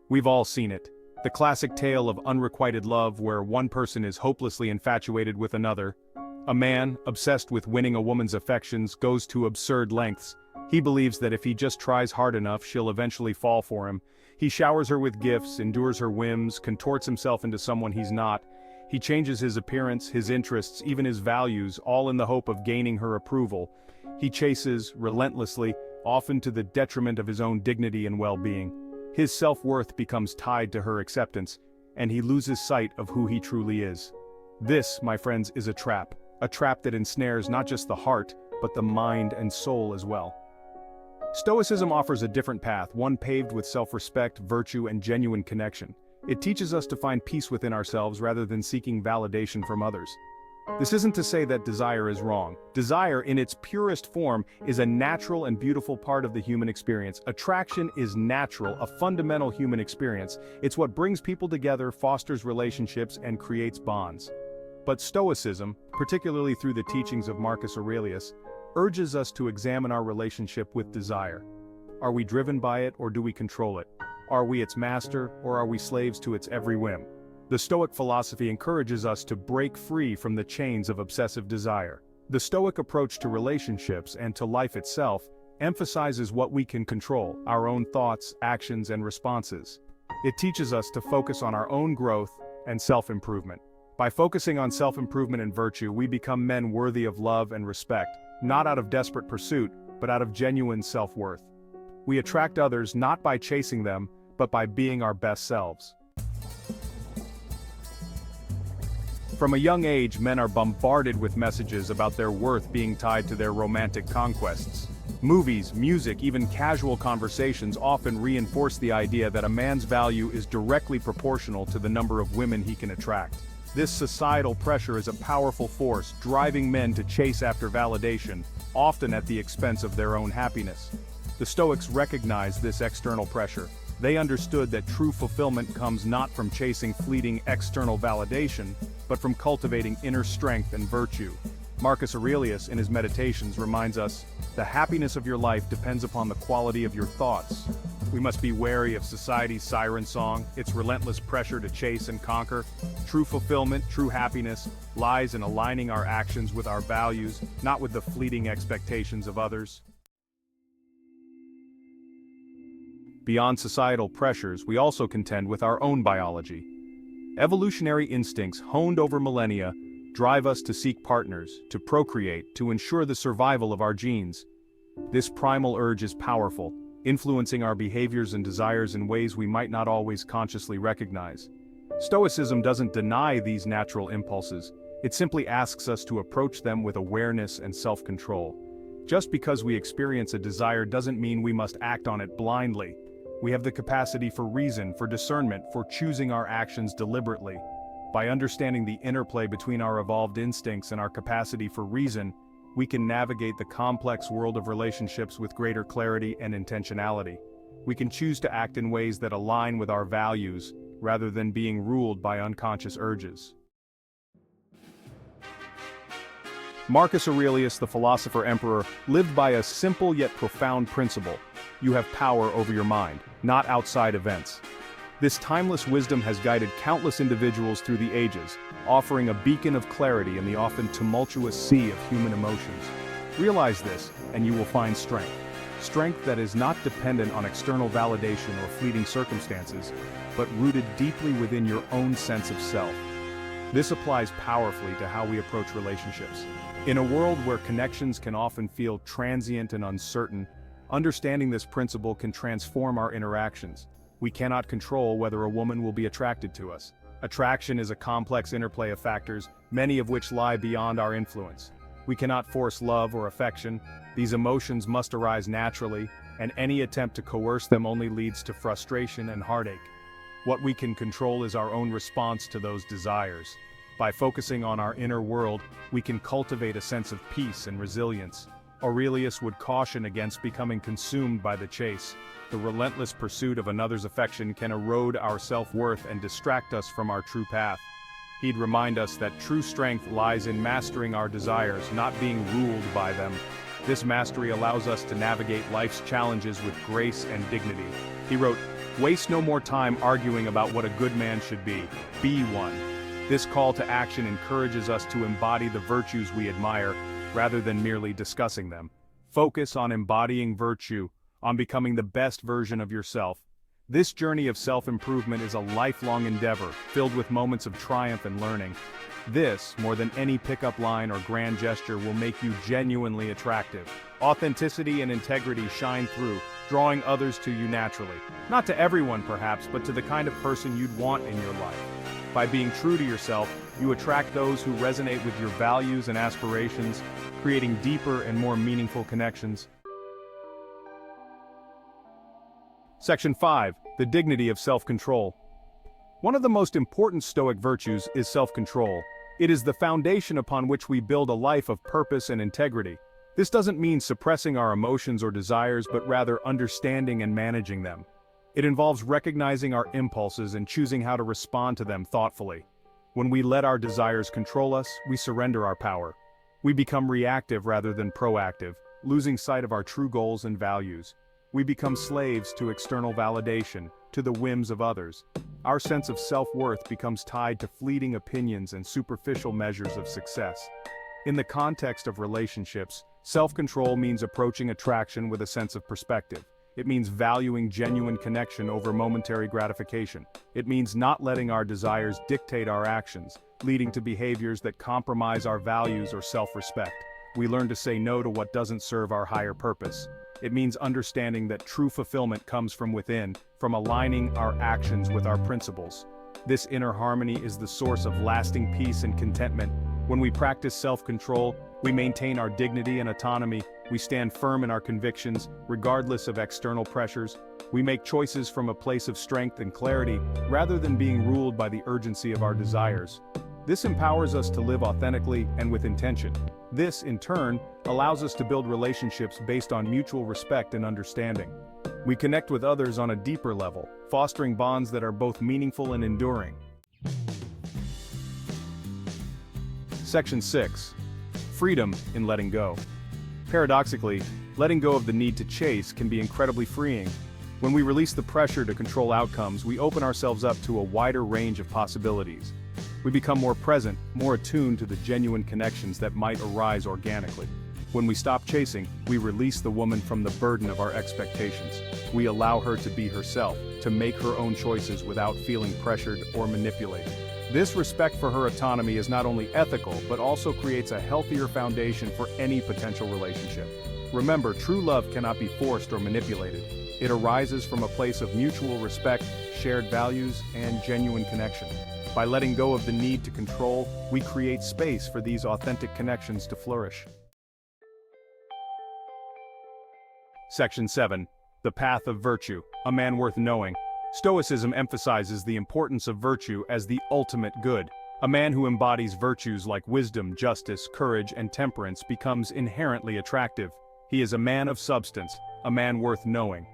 We've all seen it. The classic tale of unrequited love where one person is hopelessly infatuated with another. A man, obsessed with winning a woman's affections, goes to absurd lengths. He believes that if he just tries hard enough, she'll eventually fall for him. He showers her with gifts, endures her whims, contorts himself into someone he's not. He changes his appearance, his interests, even his values, all in the hope of gaining her approval. He chases, relentlessly, often to the detriment of his own dignity and well-being. His self-worth becomes tied to her acceptance, and he loses sight of who he truly is. This, my friends, is a trap that ensnares not just the heart, but the mind and soul as well. Stoicism offers a different path, one paved with self-respect, virtue, and genuine connection. It teaches us to find peace within ourselves rather than seeking validation from others. This isn't to say that desire is wrong. Desire, in its purest form, is a natural and beautiful part of the human experience. Attraction is natural, a fundamental human experience. It's what brings people together, fosters relationships, and creates bonds. But Stoicism, particularly through the teachings of Marcus Aurelius, urges us to examine our relationship with desire. Are we driven by it, or do we control it? Are we its master, or are we slaves to its every whim? The Stoic philosophy encourages us to break free from the chains of obsessive desire. The Stoic approach to relationships and to life itself emphasizes what we can control, our own thoughts, actions, and responses. It teaches us to focus on our own growth and self-improvement. By focusing on self-improvement and virtue, we become men worthy of love and respect, not out of desperate pursuit, but out of genuine self-worth. We attract others not by chasing them, but by being our best selves. From a young age, men are bombarded with messages about their worth being tied to their romantic conquests. Movies, music, even casual conversations often reinforce the idea that a man's value is directly proportional to the number of women he can attract. This societal pressure is a powerful force, driving men to chase after validation, often at the expense of their own happiness. The Stoics recognized this external pressure. They understood that true fulfillment comes not from chasing fleeting external validation, but from cultivating inner strength and virtue. Marcus Aurelius, in his Meditations, reminds us, "The happiness of your life depends upon the quality of your thoughts." We must be wary of society's siren song, its relentless pressure to chase and conquer. True fulfillment, true happiness, lies in aligning our actions with our values, not with the fleeting expectations of others. Beyond societal pressures, we also contend with our own biology. Evolutionary instincts honed over millennia drive us to seek partners, to procreate, to ensure the survival of our genes. This primal urge is powerful, influencing our behaviors and desires in ways we might not always consciously recognize. Stoicism doesn't deny these natural impulses, it simply asks us to approach them with awareness and self-control. Just because we experience a desire doesn't mean we must act on it blindly. We have the capacity for reason, for discernment, for choosing our actions deliberately. By understanding the interplay between our evolved instincts and our capacity for reason, we can navigate the complex world of relationships with greater clarity and intentionality. We can choose to act in ways that align with our values, rather than being ruled by unconscious urges. Marcus Aurelius, the philosopher-emperor, lived by a simple yet profound principle. You have power over your mind, not outside events. This timeless wisdom has guided countless individuals through the ages, offering a beacon of clarity in the often tumultuous sea of human emotions. Realize this, and you will find strength. Strength that is not dependent on external validation or fleeting circumstances, but rooted deeply within your own sense of self. This applies powerfully to how we approach relationships. In a world where connections can often feel transient and uncertain, understanding this principle can transform our interactions. We cannot control whether a woman will be attracted to us. Attraction is a complex interplay of factors, many of which lie beyond our influence. We cannot force love or affection. These emotions must arise naturally, and any attempt to coerce them only leads to frustration and heartache. What we can control is our own response to those desires. By focusing on our inner world, we can cultivate a sense of peace and resilience. Aurelius would caution against becoming consumed by the chase. The relentless pursuit of another's affection can erode our self-worth and distract us from our true path. He'd remind us that true strength lies in mastering our desires, not being ruled by them. This mastery allows us to navigate life's challenges with grace and dignity. He wrote, Waste no more time arguing about what a good man should be one. This call to action encourages us to embody the virtues we admire, rather than merely discussing them. Focus on embodying virtue, on becoming the best version of yourself. This journey of self-improvement is a lifelong endeavor, filled with moments of triumph and learning. This, more than any pickup line or grand gesture, will make you genuinely attractive. Authenticity and integrity shine through, drawing others to you naturally. Not to everyone perhaps, but to the kind of person you'd want in your life. By being true to yourself, you attract those who resonate with your values and aspirations, creating deeper and more meaningful connections. Section 5. The dignity of self-control. One of the most important Stoic virtues is self-control. It is the foundation upon which we build a life of purpose and integrity. This doesn't mean suppressing our emotions or desires, but rather understanding and managing them. It involves recognizing our impulses and choosing how to respond to them thoughtfully. When we let our desires control us, we surrender our power. We become reactive rather than proactive, losing sight of our true goals and values. We become slaves to external validation, to the whims of others. Our sense of self-worth becomes tied to fleeting opinions and superficial measures of success. In the context of relationships, self-control means approaching attraction with a sense of perspective. It means valuing genuine connection over momentary gratification. It means not letting our desires dictate our actions, leading to behaviors that compromise our values or self-respect. We learn to say no to what doesn't serve our higher purpose. It means understanding that true fulfillment comes from within, from aligning our actions with our principles. This inner harmony is the source of lasting peace and contentment. When we practice self-control, we maintain our dignity and autonomy. We stand firm in our convictions, regardless of external pressures. We make choices from a place of strength and clarity, rather than being ruled by the urgency of our desires. This empowers us to live authentically and with intention. This, in turn, allows us to build relationships based on mutual respect and understanding. We connect with others on a deeper level, fostering bonds that are both meaningful and enduring. Section 6. Freedom in letting go. Paradoxically, letting go of the need to chase can be incredibly freeing. When we release the pressure to control outcomes, we open ourselves up to a wider range of possibilities. We become more present, more attuned to the genuine connections that might arise organically. When we stop chasing, we release the woman from the burden of our expectations. We allow her to be herself, to make her own choices without feeling pressured or manipulated. This respect for her autonomy is not only ethical, but also creates a healthier foundation for any potential relationship. Remember, true love cannot be forced or manipulated. It arises from a place of mutual respect, shared values, and genuine connection. By letting go of the need to control, we create space for these authentic connections to flourish. Section 7. The path of virtue, a man worth knowing. Stoicism emphasizes the importance of virtue as the ultimate good. A man who embodies virtues like wisdom, justice, courage, and temperance becomes inherently attractive. He is a man of substance, a man worth knowing.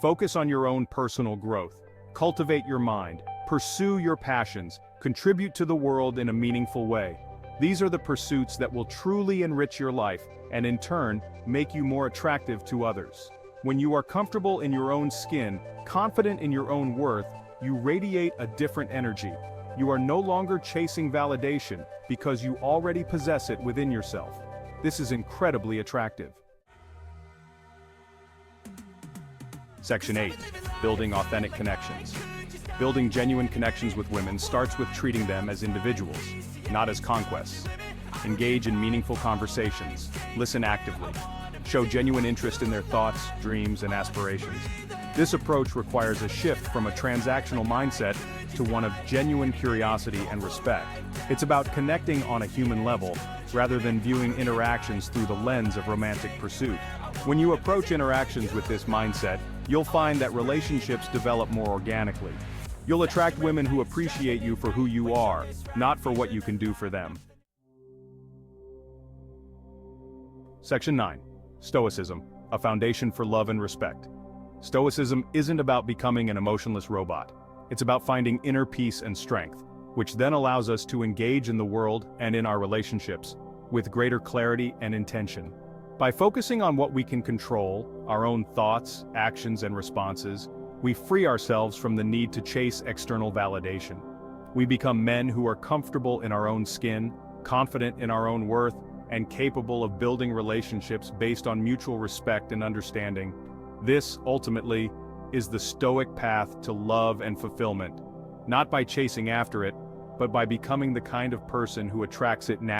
Focus on your own personal growth. Cultivate your mind. Pursue your passions. Contribute to the world in a meaningful way. These are the pursuits that will truly enrich your life and, in turn, make you more attractive to others. When you are comfortable in your own skin, confident in your own worth, you radiate a different energy. You are no longer chasing validation because you already possess it within yourself. This is incredibly attractive. Section 8. Building authentic connections. Building genuine connections with women starts with treating them as individuals, not as conquests. Engage in meaningful conversations. Listen actively. Show genuine interest in their thoughts, dreams, and aspirations. This approach requires a shift from a transactional mindset to one of genuine curiosity and respect. It's about connecting on a human level, rather than viewing interactions through the lens of romantic pursuit. When you approach interactions with this mindset, you'll find that relationships develop more organically. You'll attract women who appreciate you for who you are, not for what you can do for them. Section 9. Stoicism, a foundation for love and respect. Stoicism isn't about becoming an emotionless robot. It's about finding inner peace and strength, which then allows us to engage in the world and in our relationships with greater clarity and intention. By focusing on what we can control, our own thoughts, actions, and responses, We free ourselves from the need to chase external validation. We become men who are comfortable in our own skin, confident in our own worth, and capable of building relationships based on mutual respect and understanding. This, ultimately, is the Stoic path to love and fulfillment, not by chasing after it, but by becoming the kind of person who attracts it naturally.